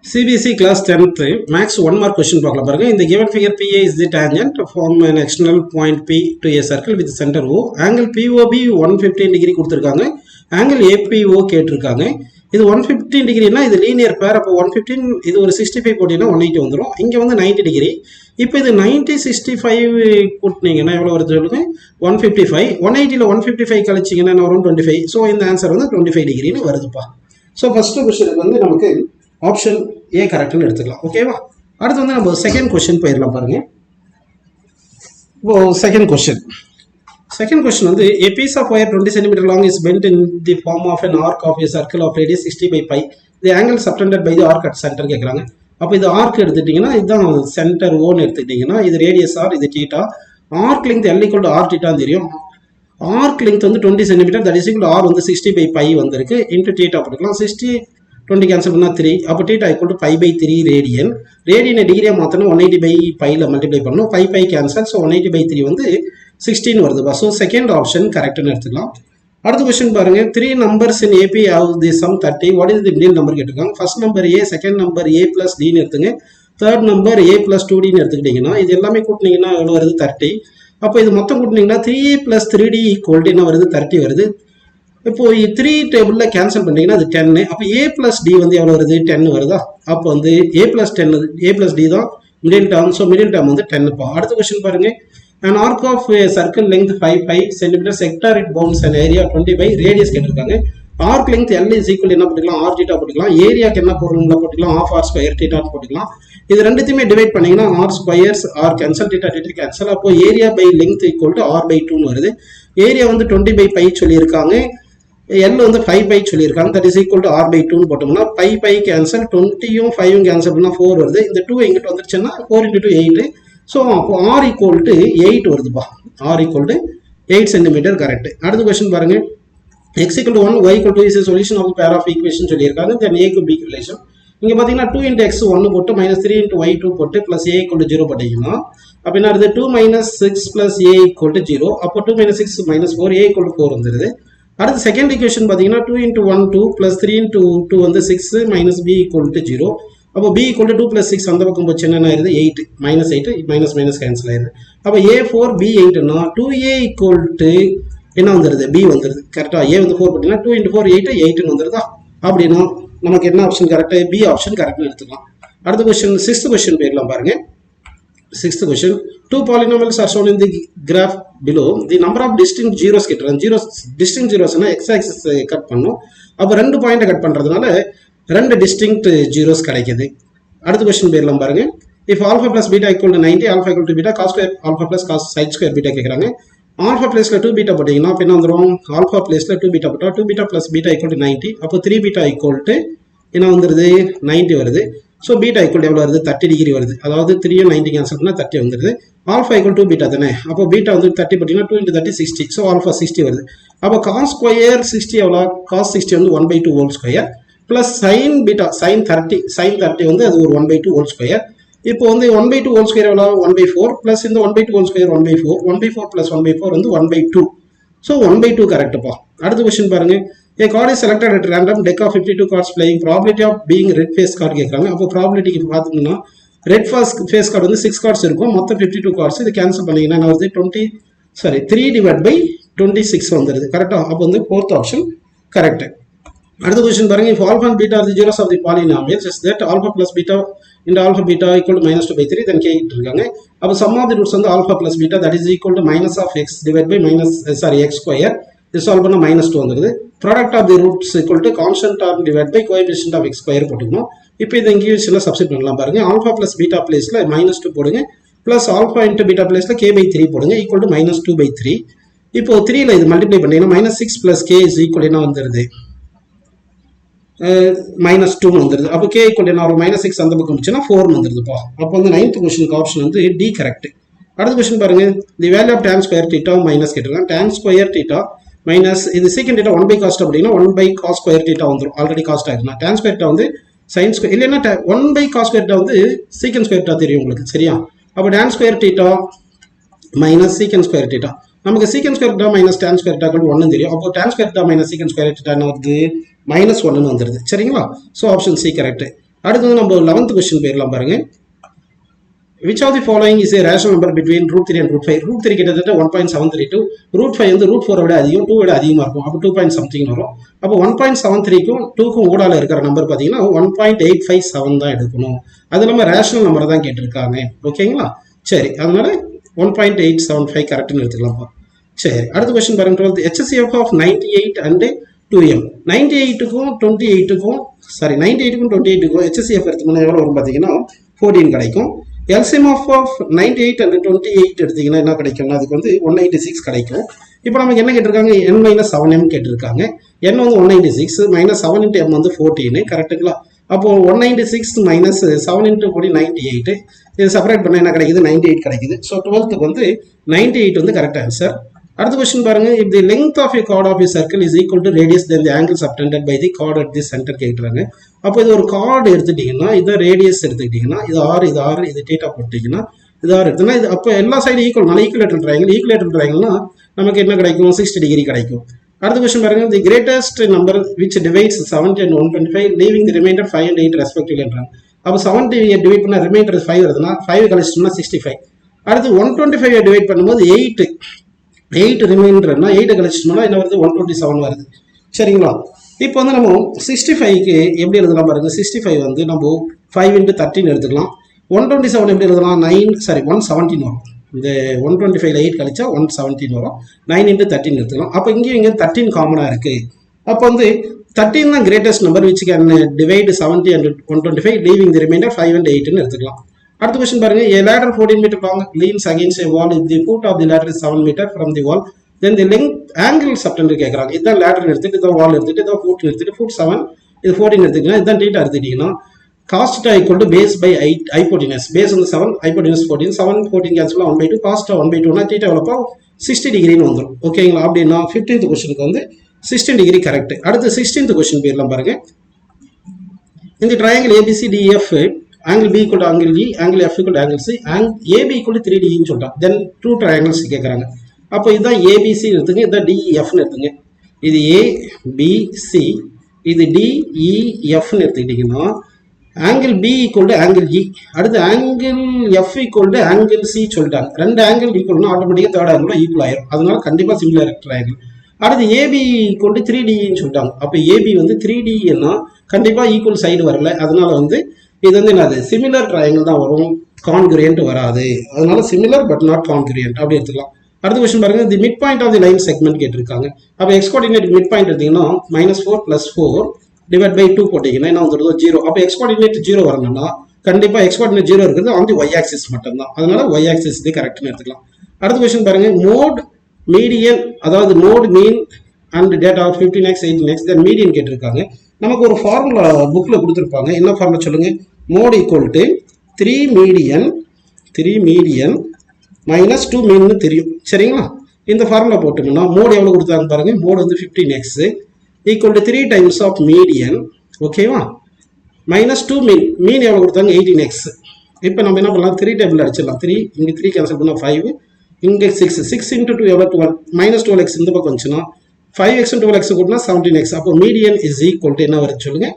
CBC class 10th max 1 mark question பார்க்கலாம் பாருங்க. இந்த given figure PA is the tangent from an external point P to a circle with center O. angle POB 115 degree கொடுத்திருக்காங்க. angle APO கேட்டிருக்காங்க. இது 115 டிகிரினா இது linear பேர். அப்போ 115 இது ஒரு 65 போட்டீங்கன்னா 180 வந்துடும். இங்கே வந்து 90 டிகிரி. இப்போ இது 90 65 கூட்டினீங்கன்னா எவ்வளோ வருது சொல்லுங்க? 155. 180ல் 155 கழிச்சிங்கன்னா வரும் 25. ஸோ இந்த ஆன்சர் வந்து 25 டிகிரின்னு வருதுப்பா. ஸோ ஃபர்ஸ்ட் கொஸ்டினுக்கு வந்து நமக்கு ஆப்ஷன் ஏ கரெக்ட்னு எடுத்துக்கலாம். ஓகேவா? அடுத்து வந்து நம்ம செகண்ட் கொஸ்டின் போயிடலாம் பாருங்க. இப்போ செகண்ட் கொஸ்டின் வந்து a piece of wire 20 cm long is bent in the form of an arc of a circle of radius 60 by pi. The angle subtended by the arc at center கேட்குறாங்க. அப்போ இது arc எடுத்துட்டீங்கன்னா இதுதான் centre ஓன்னு எடுத்துக்கிட்டீங்கன்னா இது radius r, இது theta. Arc length L = r தீட்டான்னு தெரியும். ஆர்க் லெங்த் வந்து 20 centimetre, that is equal r வந்து 60 by pi வந்திருக்கு. இன்ட்டு தீட்டா போட்டுக்கலாம். 60 20 கேன்சல் பண்ணால் 3. அப்போ தீட்டா = பை பை 3 ரேடியன். ரேடியனை டிகிரியாக மாற்றணும் 180 by பையில் மல்டிப்ளை பண்ணணும். By cancel. ஸோ 180 by 3 வந்து 16 வருதுப்பா. ஸோ செகண்ட் ஆப்ஷன் கரெக்ட்னு எடுத்துக்கலாம். அடுத்த கொஸ்டின் பாருங்க. 3 numbers in AP have the sum 30. What is the middle number கேட்டிருக்காங்க. First number A, second number A + Dன்னு எடுத்துங்க. தேர்ட் நம்பர் A + 2Dன்னு எடுத்துக்கிட்டீங்கன்னா இது எல்லாமே கூட்டினீங்கன்னா எவ்வளோ வருது? 30. அப்போ இது மொத்தம் கூட்டினீங்கன்னா 3A + 3D = என்ன வருது? 30 வருது. இப்போ 3 டேபிளில் கேன்சல் பண்ணிங்கன்னா அது 10. அப்போ A + D வந்து எவ்வளோ வருது? 10 வருதா? அப்போ வந்து A + 10 A + D தான் middle term. So middle term வந்து 10. அடுத்த கொஸ்டின் பாருங்க. an arc of a circle length 5 cm sector it bounds an area 20 by radius கேட்டிருக்காங்க. arc length L is equal என்ன போட்டுக்கலாம்? r theta போட்டுக்கலாம். ஏரியாக்கு என்ன பொருள்ல போட்டுக்கலாம்? half r square theta போட்டுக்கலாம். இது ரெண்டுத்தையுமே டிவைட் பண்ணீங்கன்னா r squares r cancel theta cancel. அப்போ area by length = r by 2 வருது. ஏரியா வந்து 20 by pi சொல்லியிருக்காங்க. L வந்து 5 pi சொல்லியிருக்காங்க. That is equal to r by 2 போட்டோம்னா பை கேன்சல். 20யும் 5யும் கேன்சல் பண்ணால் 4 வருது. இந்த 2 எங்கிட்ட வந்துருச்சுன்னா 4 × 2 8. ஸோ அப்போ r = 8 வருதுப்பா. r = 8 centimetre correct. அடுத்த கொஸ்டின் பாருங்க. x = 1 y = 2 is solution of pair of equation சொல்லியிருக்காங்க. தென் a க்கு b ரிலேஷன். இங்கே பார்த்தீங்கன்னா 2 × x 1 போட்டு -3 × y 2 போட்டு ப்ளஸ் a = 0 போட்டீங்கன்னா அப்போ என்ன வருது? 2 - 6 + a = 0. அப்போ 2 - 6 - 4 a = 4 வந்துடுது. அடுத்து செகண்ட் ஈக்குவேஷன் பார்த்தீங்கன்னா 2 × 1 2 + 3 × 2 வந்து 6 - b = 0. அப்போ b = 2 + 6 அந்த பக்கம் போச்சு என்ன ஆயிருது? 8 -8 கேன்சல் ஆயிருது. அப்போ a4 b 8னா 2a = என்ன வந்துடுது? b வந்துடுது. கரெக்டாக a வந்து 4 போட்டிங்கன்னா 2 × 4 8 8ன்னு வந்துடுதா? அப்படின்னா நமக்கு என்ன ஆப்ஷன் கரெக்டு? b ஆப்ஷன் கரெக்ட்னு எடுத்துக்கலாம். அடுத்த கொஸ்டின் சிக்ஸ்த் கொஸ்டின் போயிடலாம் பாருங்க. Sixth question. 2 polynomials are shown in the graph below. The number of distinct zeros கேட்டிருக்காங்க. distinct zeros x axis cut பண்ணும். அப்போ 2 பாயிண்ட் கட் பண்ணுறதுனால 2 distinct zeros கிடைக்குது. அடுத்த கொஸ்டின் போயிடலாம் பாருங்க. if alpha + beta = 90, alpha = beta, cos square alpha + cos sin square beta கேட்குறாங்க. Alpha பிளேஸில் 2 பீட்டா போட்டிங்கன்னா அப்போ என்ன வந்துடும்? ஆல்ஃபா பிளேஸில் 2 பீட்டா போட்டால் 2 பீட்டா + பீட்டா = 90. அப்போ 3 பீட்டா = என்ன வந்துடுது? 90 வருது. ஸோ பீட்டா = எவ்வளோ வருது? 30 டிகிரி வருது. அதாவது 3யும் 90 கேன்சல் பண்ணால் 30 வந்துடுது. ஆல்ஃபா = 2 பீட்டா தானே. அப்போ பீட்டா வந்து 30 போட்டிங்கன்னா 2 × 30 60. ஸோ ஆல்ஃபா 60 வருது. அப்போ cos ஸ்கொயர் 60 எவ்வளோ? cos 60 வந்து 1/2 whole square plus sine beta sin 30 வந்து அது ஒரு 1/2 ஹோல் ஸ்கொயர். இப்போ வந்து 1/2 ஹோல் ஸ்கொயர் எவ்வளோ? 1/4 ப்ளஸ் இந்த 1/2 ஹோல் ஸ்கொயர் 1/4 1/4 + 1/4 வந்து 1/2. ஸோ 1/2 கரெக்டுப்பா. அடுத்த கொஸ்டின் பாருங்க. A card is selected at random, deck of 52 cards playing, probability of being red face card கேட்குறாங்க. அப்போ ப்ராபிலிட்டிக்கு பார்த்தீங்கன்னா ரெட் ஃபேஸ் கார்டு வந்து 6 cards இருக்கும். மொத்தம் 52 cards. இது கேன்சல் பண்ணிங்கன்னா என்ன வருது? 3/26 வந்துடுது. கரெக்டாக? அப்போ வந்து ஃபோர்த் ஆப்ஷன் கரெக்ட். அடுத்த கொஸ்டின் பாருங்க. if alpha and beta are the zeros of the polynomials, is that alpha + beta into alpha beta = -2/3, then k இருக்காங்க. அப்போ sum of the roots வந்து alpha + beta that is equal to -(x) / x square. இது solve பண்ணால் -2 வந்துடுது. Product of the roots = constant of divide by coefficient of x square போட்டுக்கணும். இப்போ இந்த இங்கிலீஷில் சப்ஸ்டிட் பண்ணலாம் பாருங்க. ஆல்ஃபா + பீட்டா பிளேஸில் -2 போடுங்க. ப்ளஸ் ஆல்ஃபா × பீட்டா பிளேஸில் k/3 போடுங்க. = -2/3. இப்போ 3ல் இது மல்டிப்ளை பண்ணிங்கன்னா -6 + k = என்ன வந்துடுது? -2 வந்துடுது. அப்போ k = என்ன வரும்? -6 அந்த பக்கம் வந்துச்சுன்னா 4 வந்துடுதுப்பா. அப்போ வந்து 9th கொஸ்டினுக்கு ஆப்ஷன் வந்து டி கரெக்ட். அடுத்த கொஸ்டின் பாருங்க. The value of tan square θ minus கேட்டிருக்காங்க. tan ஸ்கொயர் θ மைனஸ் இது சீக்கன் θ 1/cos அப்படின்னா 1/cos ஸ்கொயர் θ வந்துடும். ஆல்ரெடி காஸ்ட் ஆகுதுன்னா tan ஸ்கொயர் θ வந்து sin ஸ்கொயர் இல்லைன்னா 1/cos ஸ்கொயர் θ வந்து சீக்கன் ஸ்கொயர் θ தெரியும் உங்களுக்கு. சரியா? அப்போ tan ஸ்கொயர் θ மைனஸ் சீக்கன் ஸ்கொயர் θ. நமக்கு சீக்கன் ஸ்கொயர் θ மைனஸ் tan ஸ்கொயர் θ = 1 தெரியும். அப்போ tan ஸ்கொயர் θ மைனஸ் சீக்கன் ஸ்கொயர் θ என்ன வருது? -1 வந்துடுது. சரிங்களா? So option C correct. அடுத்து வந்து நம்ம 11th கொஸ்டின் போயிடலாம் பாருங்க. Which of the following is a rational number between root 3 and root 5? root 3 கிட்டத்தட்ட 1.732, root 5 வந்து root 4 விட அதிகம், 2 விட அதிகமாக இருக்கும். அப்போ 2 something வரும். அப்போ 1.73க்கும் 2க்கும் ஊடால இருக்கிற நம்பர் பார்த்தீங்கன்னா 1.857 தான் எடுக்கணும். அது இல்லாமல் ரேஷனல் நம்பர் தான் கேட்டிருக்காங்க. ஓகேங்களா? சரி, அதனால 1.875 கரெக்ட்னு எடுத்துக்கலாம்ப்பா. சரி, அடுத்த கொஸ்டின் பாருங்க. 12th HCF of 98 and 2m. 98க்கும் 28க்கும் 28க்கும் HCF எடுத்துக்கணும் எவ்வளோ வரும் பார்த்தீங்கன்னா 14 கிடைக்கும். LCM of 98 and 28 எடுத்தீங்கன்னா என்ன கிடைக்கும்னா அதுக்கு வந்து 196 கிடைக்கும். இப்போ நமக்கு என்ன கேட்டிருக்காங்க? n-7m கேட்டிருக்காங்க. n வந்து 196 மைனஸ் 7 into m வந்து 14 கரெக்டுங்களா? அப்போ 196 மைனஸ் 7 into 98 இது செப்பரேட் பண்ண என்ன கிடைக்குது? 98 கிடைக்குது. ஸோ 12th வந்து 98 வந்து கரெக்ட் ஆன்சர். அடுத்த கொஸ்டின் பாருங்க. if the length of a chord of a circle is equal to radius then the angle subtended by the chord at the center கேட்குறாங்க. அப்போ இது ஒரு கார்டு எடுத்துட்டீங்கன்னா இது ரேடியஸ் எடுத்துக்கிட்டீங்கன்னா இது ஆர் இது டீட்டா போட்டிங்கன்னா இது ஆர் எடுத்துன்னா இது அப்போ எல்லா சைடு ஈக்குவல் ஈக்குவலேட்டர் ட்ரையாங்கிள்னா நமக்கு என்ன கிடைக்கும்? 60 டிகிரி கிடைக்கும். அடுத்த கொஸ்டின் பாருங்க. The greatest number which divides 70 and 125 leaving the remainder 5 and 8 respectively. அப்போ 70 டிவைட் பண்ண ரிமைண்டர் 5 வருதுன்னா 5 கழிச்சிட்டோம்னா 65. அடுத்து 125 டிவைட் பண்ணும்போது 8 ரிமைண்டர்னா 8 கழிச்சிட்டோம்னா என்ன வருது? 127 வருது. சரிங்களா? இப்போ வந்து நம்ம 65க்கு எப்படி எழுதலாம் பாருங்க. 65 வந்து நம்ம 5 into 13 எடுத்துக்கலாம். 127 எப்படி எழுதலாம்? 117 வரும். இந்த 125ல 8 கழிச்சா 117 வரும். 9 into 13 எடுத்துக்கலாம். அப்போ இங்கே 13 காமனாக இருக்கு. அப்போ வந்து 13 தான் greatest number which can divide 70 and 125 leaving the remainder 5 and 8ன்னு எடுத்துக்கலாம். அடுத்த கொஸ்டின் பாருங்க. A ladder 14 meter long leans against a wall if the foot of the ladder is 7 meter from the wall then the length angle subtended கேட்குறாங்க. இதுதான் ladder எடுத்துட்டு இதான் வால் எடுத்துட்டு இதான் food எடுத்துட்டு ஃபுட் 7 இது 14 எடுத்துக்கலாம். இதுதான் டீட்டா எடுத்துட்டீங்கன்னா cos theta equal to base by hypotenuse. base வந்து 7 hypotenuse 14 7 14 கேன்சல் 1/2 cos theta 1/2 னா தீட்டா எவ்வளோ? 60 டிகிரின்னு வந்துடும். ஓகேங்களா? அப்படின்னா 15th கொஸ்டினுக்கு வந்து 16 டிகிரி கரெக்ட். அடுத்து 16th கொஸ்டின் போயிடலாம் பாருங்க. இந்த triangle ABCDEF angle B equal to angle E, angle F equal to angle C, angle AB equal to 3D ன்னு சொல்லிட்டாங்க. தென் 2 triangles கேட்குறாங்க. அப்போ இதுதான் ABC எடுத்துங்க, இதுதான் DEFன்னு எடுத்துங்க. இது ABC, இது DEFன்னு எடுத்துக்கிட்டிங்கன்னா angle B equal to angle E, அடுத்து angle F equal to angle C சொல்லிட்டாங்க. ரெண்டு ஆங்கிள் ஈக்குவல்னா ஆட்டோமேட்டிக்காக தேர்ட் ஆங்கிள் ஈக்குவல் ஆயிரும். அதனால கண்டிப்பாக சிமிலர் ட்ரையாங்கிள். அடுத்து AB equal to 3Dன்னு சொல்லிட்டாங்க. அப்போ AB வந்து 3Dன்னா கண்டிப்பாக ஈக்குவல் சைடு வரல. அதனால வந்து இது வந்து என்னது? சிமிலர் ட்ரையாங்கிள் தான் வரும், கான்கிரியன்ட் வராது. அதனால சிமிலர் பட் நாட் கான்கிரியன்ட் அப்படி எடுத்துக்கலாம். அடுத்த கொஸ்டின் பாருங்க. The midpoint of the line segment கேட்டிருக்காங்க. அப்போ எக்ஸ் கோஆர்டினேட் மிட் பாயிண்ட் எடுத்தீங்கன்னா -4 + 4 டிவைட் பை 2 போட்டிங்கன்னா என்ன வந்துடுதோ 0. அப்போ எக்ஸ் கோஆர்டினேட் 0 வரணும்னா கண்டிப்பாக எக்ஸ் கோஆர்டினேட் 0 இருக்கிறது ஆன் தி ஒய் ஆக்சிஸ் மட்டும்தான். அதனால ஒய் ஆக்சிஸ் இது கரெக்ட்னு எடுத்துக்கலாம். அடுத்த கொஸ்டின் பாருங்க. மோட் மீடியன் அதாவது mode mean and data 15x 18x then median கேட்டிருக்காங்க. நமக்கு ஒரு ஃபார்முலா புக்கில் கொடுத்துருப்பாங்க. என்ன ஃபார்முலா சொல்லுங்க? Mode equal to 3 median minus 2 மீன்னு தெரியும். சரிங்களா? இந்த ஃபார்முலா போட்டோம்னா மோட் எவ்வளோ கொடுத்தாங்க பாருங்க. மோட் வந்து 15x equal to 3 times of median. ஓகேவா? மைனஸ் 2 மீன் எவ்வளோ கொடுத்தாங்க? 18x. இப்போ நம்ம என்ன பண்ணலாம்? 3 டேபிள் அடிச்சிடலாம். 3 இங்கே 3 கேன்சல் பண்ணால் 5 இங்கே 6 into 2 எவ்வளோ 12 -12x இந்த பக்கம் வந்துச்சுன்னா 5x 12x கூட்டினா 17x. அப்போ மீடியன் இஸ் ஈக்குவல் டு என்ன வருது சொல்லுங்க?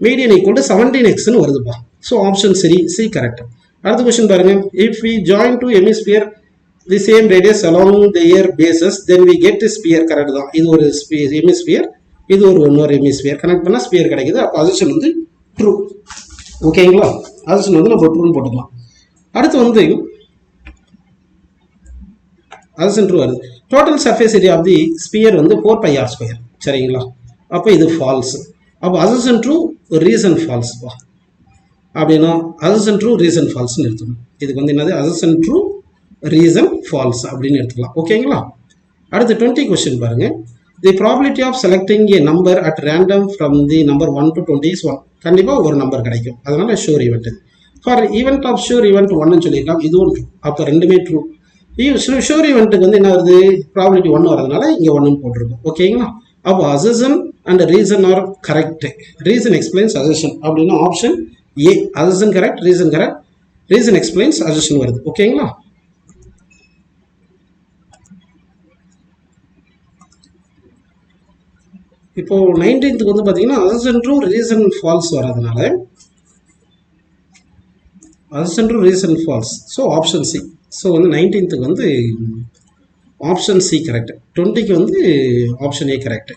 மீடியன் ஈக்குவல் டு 17xன்னு வருதுப்பா. ஸோ ஆப்ஷன் சரி, சி கரெக்ட். அடுத்த கொஸ்டின் பாருங்க. If we join two hemisphere the same radius along their bases then we get sphere. Correct தான். இது ஒரு ஹெமிஸ்பியர், இது ஒரு இன்னொரு ஹெமிஸ்பியர். கனெக்ட் பண்ணால் ஸ்பியர் கிடைக்குது. அப்போ அசெஷன் வந்து ட்ரூ. ஓகேங்களா? அசெஷன் வந்து நம்ம ட்ரூன்னு போட்டுக்கலாம். அடுத்து வந்து அசெஷன் ட்ரூ வருது. Total surface area of the sphere வந்து 4πr². சரிங்களா? அப்போ இது ஃபால்ஸ். அப்போ அசெஷன் ட்ரூ, ரீசன் ஃபால்ஸ்ப்பா. அப்படின்னா அசெஷன் ட்ரூ, ரீசன் ஃபால்ஸ்ன்னு எடுத்துக்கணும். இதுக்கு வந்து என்னது? அசெஷன் ட்ரூ, ரீசன் ஃபால்ஸ் அப்படின்னு எடுத்துக்கலாம். ஓகேங்களா? அடுத்து 20 கொஸ்டின் பாருங்க. The probability of selecting a number at random from the number 1 to 20 is 1. கண்டிப்பாக ஒரு நம்பர் கிடைக்கும். அதனால sure event. For event of sure event 1ன்னு சொல்லியிருக்காங்க. இதுவும் ட்ரூ. அப்போ ரெண்டுமே ட்ரூ. ஷூர் ஈவெண்ட்டுக்கு வந்து என்ன வருது? ப்ராபிலிட்டி 1 வரதுனால இங்கே 1ன்னு போட்டிருக்கோம். ஓகேங்களா? அப்போ assertion and reason are correct. Reason explains assertion அப்படின்னா option A. Assertion correct, reason correct, reason explains assertion வருது. ஓகேங்களா? இப்போ 19th வந்து பார்த்தீங்கன்னா அதர்சன் ட்ரூ ரீசன் ஃபால்ஸ் வரதுனால assertion true reason false, so option C. So வந்து 19th வந்து ஆப்ஷன் சி கரெக்ட், 20க்கு வந்து ஆப்ஷன் ஏ கரெக்ட்.